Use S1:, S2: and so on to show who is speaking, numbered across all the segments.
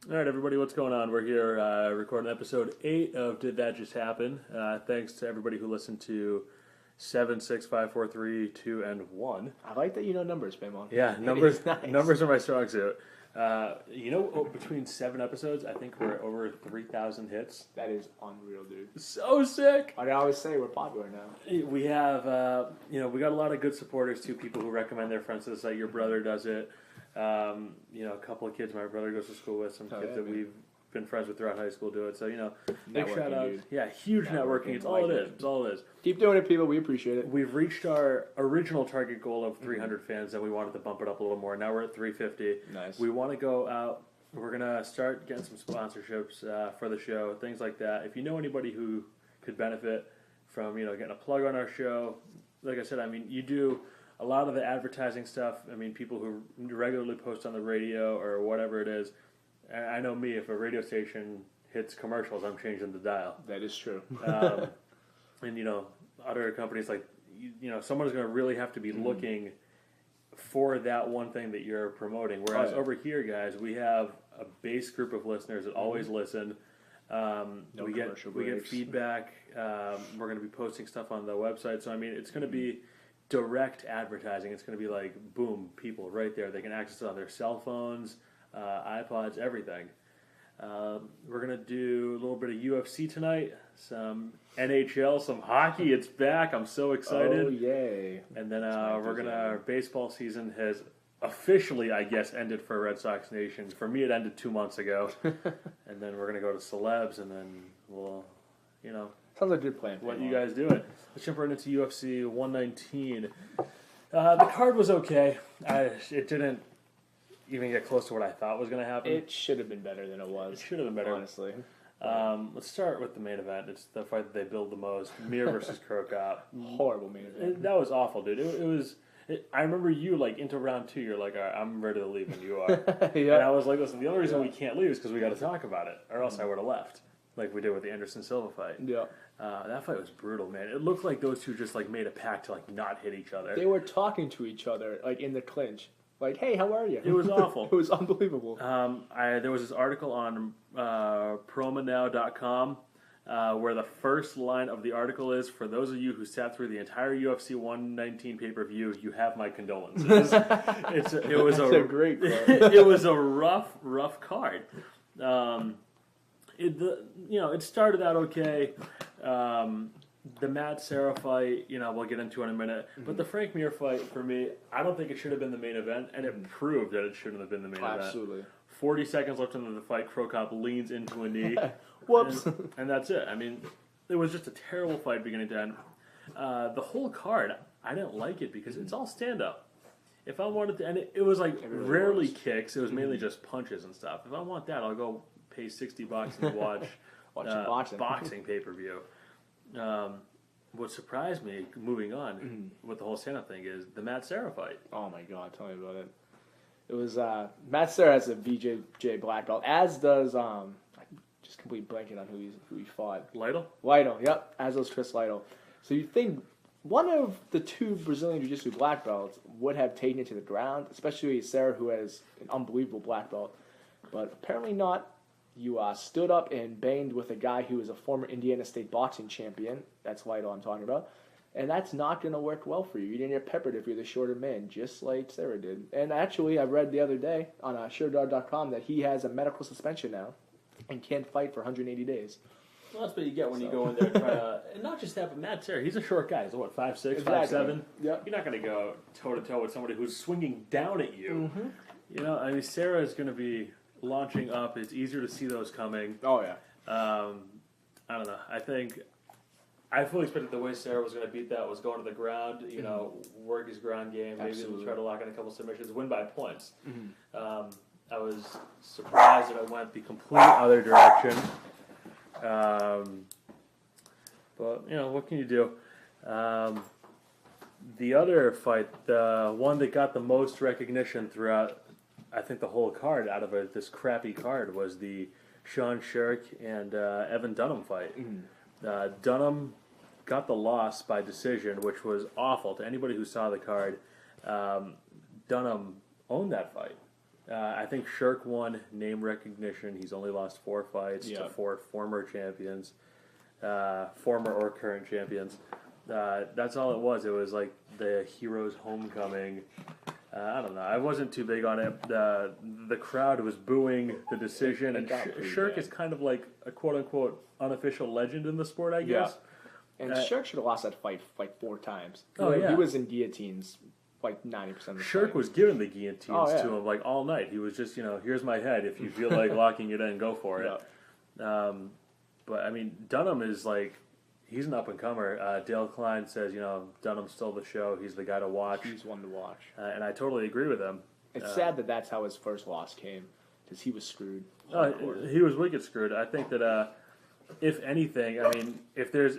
S1: All right, everybody, what's going on? We're here recording episode 8 of Did That Just Happen? Thanks to everybody who listened to 7, 6, 5, 4, 3, 2, and 1.
S2: I like that you know numbers, Pimon.
S1: Yeah, numbers
S2: Nice.
S1: numbers are my strong suit. Between 7 episodes, I think we're over 3,000 hits.
S2: That is unreal, dude.
S1: So sick!
S2: I always say we're popular now.
S1: We have, we got a lot of good supporters, too, people who recommend their friends to the site. Your brother does it. A couple of kids my brother goes to school with, some kids that we've been friends with throughout high school do it. So, big shout out.
S2: Dude.
S1: Yeah, huge networking. It's all it is. It's all it is.
S2: Keep doing it, people. We appreciate it.
S1: We've reached our original target goal of 300 fans, and we wanted to bump it up a little more. Now we're at 350.
S2: Nice.
S1: We want to go out. We're going to start getting some sponsorships for the show, things like that. If you know anybody who could benefit from, getting a plug on our show, like I said, you do a lot of the advertising stuff. People who regularly post on the radio or whatever it is. I know me, if a radio station hits commercials, I'm changing the dial.
S2: That is true.
S1: Other companies someone's going to really have to be looking for that one thing that you're promoting. Whereas over here, guys, we have a base group of listeners that always listen. We get feedback. We're going to be posting stuff on the website. So, it's going to be direct advertising. It's going to be like, boom, people right there. They can access it on their cell phones, iPods, everything. We're going to do a little bit of UFC tonight, some NHL, some hockey. It's back. I'm so excited.
S2: Oh, yay.
S1: And then our baseball season has officially, I guess, ended for Red Sox Nation. For me, it ended 2 months ago. And then we're going to go to celebs, and then we'll,
S2: Sounds like a good plan.
S1: what you guys doing. Let's jump right into UFC 119. The card was okay. It didn't even get close to what I thought was going to happen.
S2: It should have been better than it was.
S1: It should have been better.
S2: Honestly.
S1: Let's start with the main event. It's the fight that they build the most. Mir versus Krokop.
S2: Horrible main event.
S1: That was awful, dude. I remember you, into round 2, you're like, all right, I'm ready to leave, and you are.
S2: Yeah.
S1: And I was like, listen, the only reason we can't leave is because we got to talk about it, or else I would have left, like we did with the Anderson Silva fight.
S2: Yeah.
S1: That fight was brutal, man. It looked like those two just, made a pact to, not hit each other.
S2: They were talking to each other, in the clinch. Like, hey, how are you?
S1: It was awful.
S2: It was unbelievable.
S1: There was this article on promanow.com where the first line of the article is, for those of you who sat through the entire UFC 119 pay-per-view, you have my condolences. It was a great quote. It was a rough card. It started out okay. The Matt Serra fight, we'll get into in a minute. But the Frank Mir fight, for me, I don't think it should have been the main event, and it proved that it shouldn't have been the main event.
S2: Absolutely.
S1: 40 seconds left into the fight, Krokop leans into a knee.
S2: Whoops.
S1: And that's it. It was just a terrible fight beginning to end. The whole card, I didn't like it because it's all stand-up. If I wanted to, and it was rarely kicks. It was mainly just punches and stuff. If I want that, I'll go pay $60 and watch boxing pay-per-view. What surprised me, moving on with the whole stand-up thing, is the Matt Serra fight.
S2: Oh my God, tell me about it. It was Matt Serra has a BJJ black belt, as does I just completely blanking on who he fought.
S1: Lytle,
S2: yep, as does Chris Lytle. So you think one of the two Brazilian Jiu-Jitsu black belts would have taken it to the ground, especially Serra, who has an unbelievable black belt, but apparently not. You stood up and banged with a guy who is a former Indiana State boxing champion. That's Lytle I'm talking about. And that's not going to work well for you. You didn't get peppered if you're the shorter man, just like Serra did. And actually, I read the other day on SureDog.com that he has a medical suspension now and can't fight for 180 days.
S1: Well, that's what you get when you go in there and try to... And not just that, but Matt Serra, he's a short guy. He's, 5'6", 5'7"?
S2: Yep.
S1: You're not going to go toe-to-toe with somebody who's swinging down at you. Mm-hmm. Serra is going to be launching up. It's easier to see those coming.
S2: Oh, yeah.
S1: I don't know. I fully expected the way Serra was going to beat that was going to the ground, work his ground game, maybe try to lock in a couple submissions, win by points. Mm-hmm. I was surprised that it went the complete other direction. But, what can you do? The other fight, the one that got the most recognition throughout, I think, the whole card out of this crappy card, was the Sean Sherrick and Evan Dunham fight. Dunham got the loss by decision, which was awful to anybody who saw the card. Dunham owned that fight. I think Shirk won name recognition. He's only lost 4 fights to 4 former champions, former or current champions. That's all it was. It was like the hero's homecoming. I don't know. I wasn't too big on it. The crowd was booing the decision, and Shirk is kind of like a quote-unquote unofficial legend in the sport, I guess.
S2: And Shirk should have lost that fight like 4 times.
S1: Oh, yeah.
S2: He was in guillotines like 90% of the
S1: Shirk
S2: time.
S1: was giving the guillotines to him like all night. He was just, here's my head. If you feel like locking it in, go for it. But, I mean, Dunham is like, he's an up-and-comer. Dale Klein says, Dunham's still the show. He's the guy to watch.
S2: He's one to watch.
S1: And I totally agree with him.
S2: It's sad that that's how his first loss came, because he was screwed.
S1: He was wicked screwed. I think that, if anything, if there's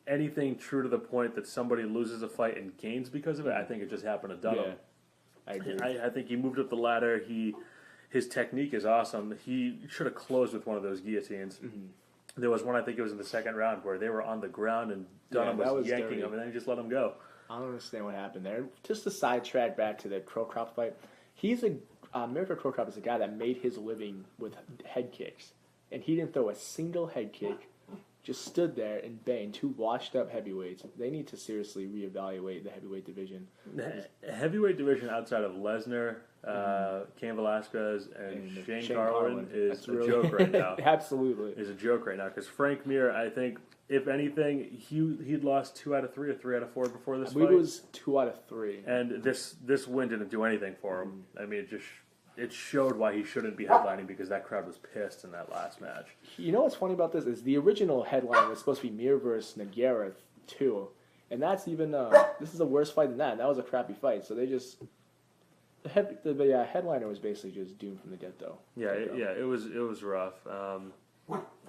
S1: anything true to the point that somebody loses a fight and gains because of it, I think it just happened to Dunham.
S2: Yeah, I agree.
S1: I think he moved up the ladder. His technique is awesome. He should have closed with one of those guillotines. Mm-hmm. There was one, I think it was in the second round, where they were on the ground and Dunham was yanking him, and then he just let him go.
S2: I don't understand what happened there. Just to sidetrack back to the Crowcroft fight, Mirko Crowcroft is a guy that made his living with head kicks, and he didn't throw a single head kick. Just stood there and banged 2 washed-up heavyweights. They need to seriously reevaluate the heavyweight division.
S1: The heavyweight division outside of Lesnar, Cain Velasquez, and Shane Carwin is a joke right now.
S2: Absolutely.
S1: Is a joke right now, because Frank Mir, I think, if anything, he'd lost 2 out of 3 or 3 out of 4 before this fight.
S2: I believe it was 2 out of 3.
S1: And this win didn't do anything for him. It showed why he shouldn't be headlining, because that crowd was pissed in that last match.
S2: You know what's funny about this is the original headline was supposed to be Mir versus Nogueira 2, and that's even this is a worse fight than that. That was a crappy fight, so they just the headliner was basically just doomed from the get-go.
S1: It was rough.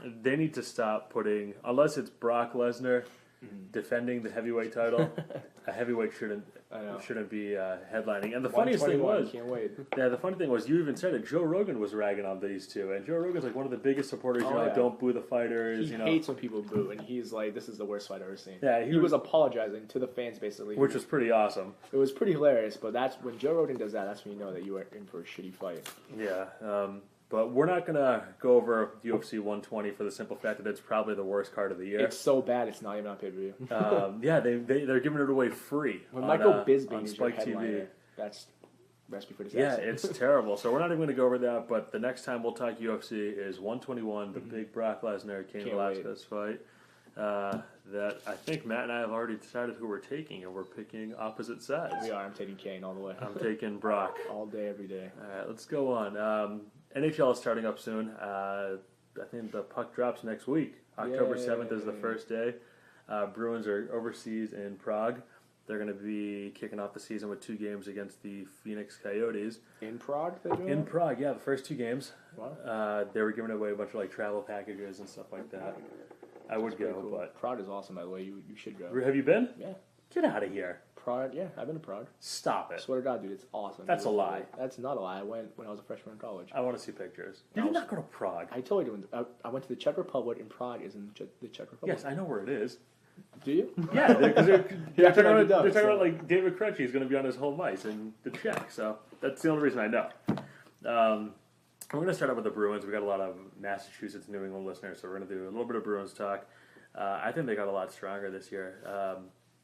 S1: They need to stop putting, unless it's Brock Lesnar defending the heavyweight title. A heavyweight shouldn't be headlining. And the funniest thing was,
S2: can't wait.
S1: Yeah, the funny thing was, you even said it. Joe Rogan was ragging on these two, and Joe Rogan's like one of the biggest supporters. Don't boo the fighters.
S2: He hates when people boo, and he's like, "This is the worst fight I've ever seen."
S1: Yeah,
S2: he was apologizing to the fans basically,
S1: which was pretty awesome.
S2: It was pretty hilarious. But that's when Joe Rogan does that. That's when you know that you are in for a shitty fight.
S1: Yeah. But we're not going to go over UFC 120 for the simple fact that it's probably the worst card of the year.
S2: It's so bad, it's not even on pay-per-view.
S1: They're giving it away free
S2: when
S1: on,
S2: Michael Bisping
S1: on
S2: is
S1: Spike
S2: your headliner,
S1: TV.
S2: That's recipe for disaster.
S1: Yeah, it's terrible. So we're not even going to go over that, but the next time we'll talk UFC is 121, the big Brock Lesnar, Cain Velasquez fight. That I think Matt and I have already decided who we're taking, and we're picking opposite sides.
S2: We are. I'm taking Cain all the way.
S1: I'm taking Brock.
S2: All day, every day.
S1: All right, let's go on. NHL is starting up soon. I think the puck drops next week. October 7th is the first day. Bruins are overseas in Prague. They're going to be kicking off the season with 2 games against the Phoenix Coyotes.
S2: In Prague, they're doing
S1: In Prague, yeah, the first 2 games.
S2: Wow.
S1: They were giving away a bunch of travel packages and stuff like that. I would go,
S2: cool.
S1: but
S2: Prague is awesome, by the way. You should go.
S1: Have you been?
S2: Yeah.
S1: Get out of here.
S2: Prague, yeah, I've been to Prague.
S1: Stop it.
S2: I swear to God, dude, it's awesome.
S1: That's a lie.
S2: That's not a lie. I went when I was a freshman in college.
S1: I want to see pictures. Did you not go to Prague?
S2: I told you. I went to the Czech Republic, and Prague is in the Czech Republic.
S1: Yes, I know where it is.
S2: Do you?
S1: Yeah, because they're talking about David Krejci is going to be on his home ice in the Czech, so that's the only reason I know. We're going to start out with the Bruins. We got a lot of Massachusetts, New England listeners, so we're going to do a little bit of Bruins talk. I think they got a lot stronger this year.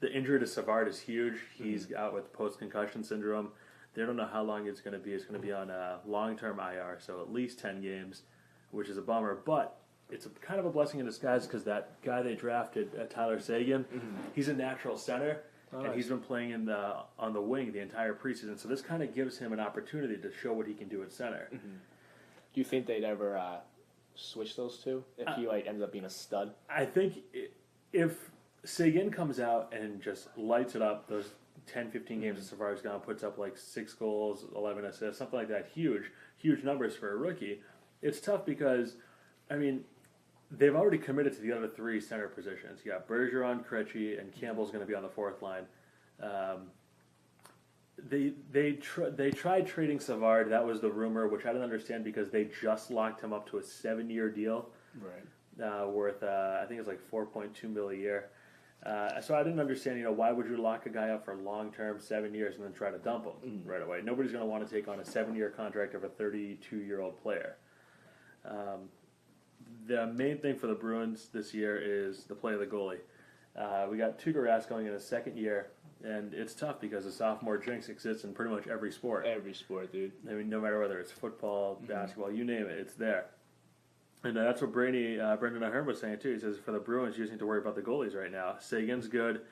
S1: The injury to Savard is huge. He's out with post-concussion syndrome. They don't know how long it's going to be. It's going to be on a long-term IR, so at least 10 games, which is a bummer. But it's kind of a blessing in disguise because that guy they drafted, Tyler Seguin, he's a natural center, and he's been playing on the wing the entire preseason. So this kind of gives him an opportunity to show what he can do at center.
S2: Do you think they'd ever switch those two if he ends up being a stud?
S1: I think if Seguin comes out and just lights it up, those 10, 15 games that Savard's gone, puts up 6 goals, 11 assists, something like that, huge numbers for a rookie. It's tough because, they've already committed to the other 3 center positions. You got Bergeron, Krejci, and Campbell's going to be on the 4th line. They tried trading Savard. That was the rumor, which I didn't understand because they just locked him up to a 7-year deal,
S2: right?
S1: Worth I think it's $4.2 million a year. So I didn't understand, why would you lock a guy up for long term, 7 years, and then try to dump him right away? Nobody's going to want to take on a 7-year contract of a 32-year-old player. The main thing for the Bruins this year is the play of the goalie. We got Tuukka Rask going in his second year, and it's tough because the sophomore jinx exists in pretty much every sport.
S2: Every sport, dude.
S1: I mean, no matter whether it's football, basketball, you name it, it's there. And that's what Brendan Ahern was saying too. He says for the Bruins, you just need to worry about the goalies right now. Sagan's good.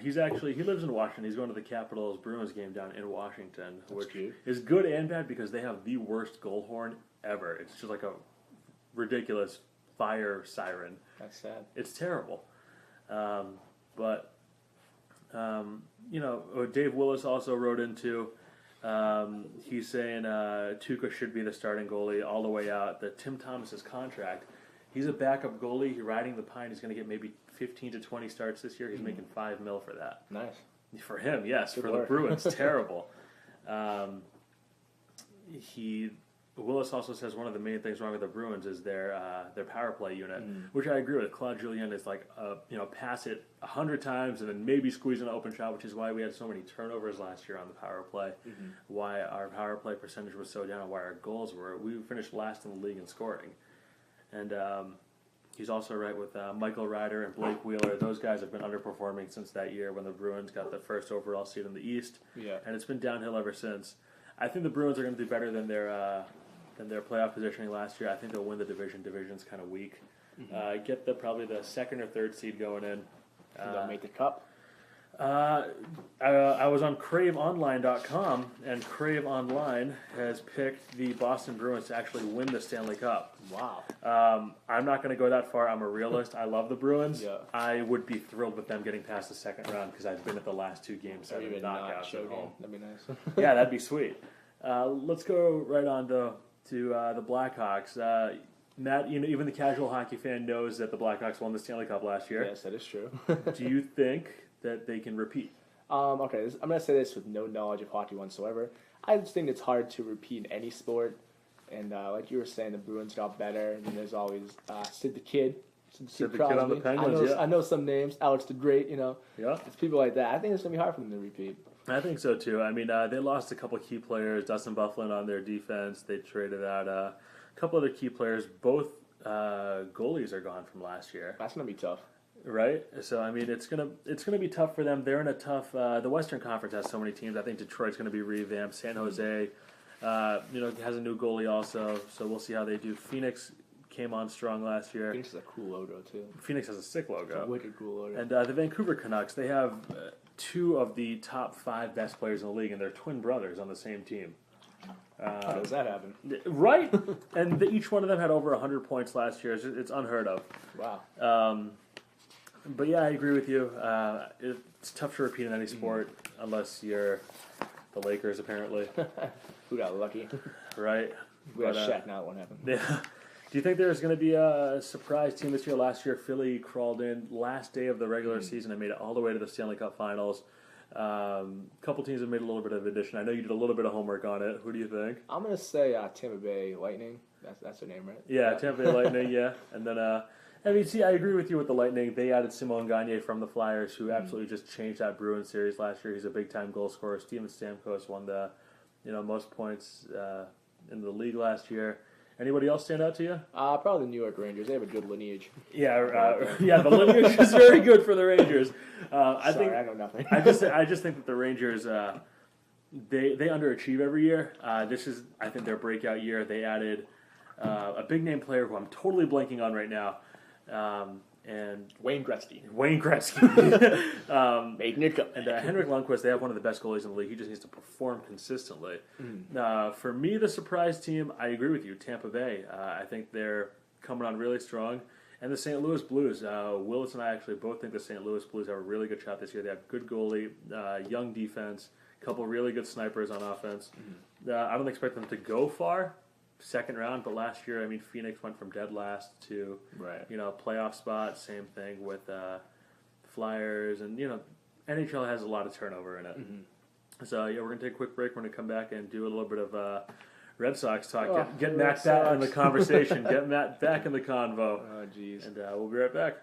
S1: He lives in Washington. He's going to the Capitals Bruins game down in Washington, which is good and bad because they have the worst goal horn ever. It's just like a ridiculous fire siren.
S2: That's sad.
S1: It's terrible. Dave Willis also wrote into. He's saying Tuukka should be the starting goalie all the way out. The Tim Thomas's contract, he's a backup goalie. He's riding the pine. He's going to get maybe 15 to 20 starts this year. He's making $5 million for that.
S2: Nice.
S1: For him, yes. Good for work. The Bruins, terrible. Willis also says one of the main things wrong with the Bruins is their power play unit, which I agree with. Claude Julien is like, pass it 100 times and then maybe squeeze an open shot, which is why we had so many turnovers last year on the power play, why our power play percentage was so down, and why our goals were. We finished last in the league in scoring. And he's also right with Michael Ryder and Blake Wheeler. Those guys have been underperforming since that year when the Bruins got the first overall seed in the East. Yeah. And it's been downhill ever since. I think the Bruins are going to do better than their playoff positioning last year. I think they'll win the division. Division's kind of weak. Get probably the second or third seed going in.
S2: They'll make the cup.
S1: I was on craveonline.com, and Crave Online has picked the Boston Bruins to actually win the Stanley Cup.
S2: Wow.
S1: I'm not going to go that far. I'm a realist. I love the Bruins.
S2: Yeah.
S1: I would be thrilled with them getting past the second round because I've been at the last 2 games, 7 knockouts at home.
S2: That'd be nice.
S1: Yeah, that'd be sweet. Let's go right on to the Blackhawks. Matt, even the casual hockey fan knows that the Blackhawks won the Stanley Cup last year.
S2: Yes, that is true.
S1: Do you think that they can repeat?
S2: Okay, I'm going to say this with no knowledge of hockey whatsoever. I just think it's hard to repeat in any sport. And like you were saying, the Bruins got better. And then there's always Sid the Kid.
S1: Sid the Kid on the Penguins,
S2: I know some names. Alex the Great,
S1: Yeah.
S2: It's people like that. I think it's going to be hard for them to repeat.
S1: I think so, too. I mean, they lost a couple key players. Dustin Byfuglien on their defense. They traded out a couple other key players. Both goalies are gone from last year.
S2: That's going to be tough.
S1: Right? So, I mean, it's gonna be tough for them. They're in a tough... the Western Conference has so many teams. I think Detroit's going to be revamped. San Jose, has a new goalie also. So we'll see how they do. Phoenix came on strong last year.
S2: Phoenix has a cool logo, too.
S1: Phoenix has a sick logo.
S2: It's a wicked cool logo.
S1: And the Vancouver Canucks, they have 2 of the top 5 best players in the league, and they're twin brothers on the same team.
S2: How does that happen?
S1: Right? And each one of them had over 100 points last year. It's unheard of.
S2: Wow.
S1: But yeah, I agree with you. It's tough to repeat in any sport unless you're the Lakers, apparently.
S2: Who got lucky?
S1: Right.
S2: We got Shaq now. It won't happen.
S1: Yeah. Do you think there's going to be a surprise team this year? Last year, Philly crawled in last day of the regular season and made it all the way to the Stanley Cup Finals. A couple teams have made a little bit of addition. I know you did a little bit of homework on it. Who do you think?
S2: I'm going to say Tampa Bay Lightning. That's their name, right?
S1: Yeah, Tampa Bay Lightning, yeah. And then, I agree with you with the Lightning. They added Simon Gagne from the Flyers, who absolutely just changed that Bruins series last year. He's a big-time goal scorer. Steven Stamkos won the most points in the league last year. Anybody else stand out to you?
S2: Probably the New York Rangers. They have a good lineage.
S1: Yeah, the lineage is very good for the Rangers.
S2: I know nothing.
S1: I just think that the Rangers they underachieve every year. This is, I think, their breakout year. They added a big name player who I'm totally blanking on right now. And
S2: Wayne Gretzky.
S1: Making it go. And Henrik Lundqvist, they have one of the best goalies in the league. He just needs to perform consistently. For me, the surprise team, I agree with you, Tampa Bay. I think they're coming on really strong. And the St. Louis Blues, Willis and I actually both think the St. Louis Blues have a really good shot this year. They have good goalie, young defense, a couple really good snipers on offense. I don't expect them to go far. Second round, but last year, Phoenix went from dead last to playoff spot. Same thing with Flyers, and NHL has a lot of turnover in it. So we're gonna take a quick break. We're gonna come back and do a little bit of Red Sox talk. Get Matt back in the conversation. Get Matt back in the convo.
S2: Oh, jeez.
S1: And we'll be right back.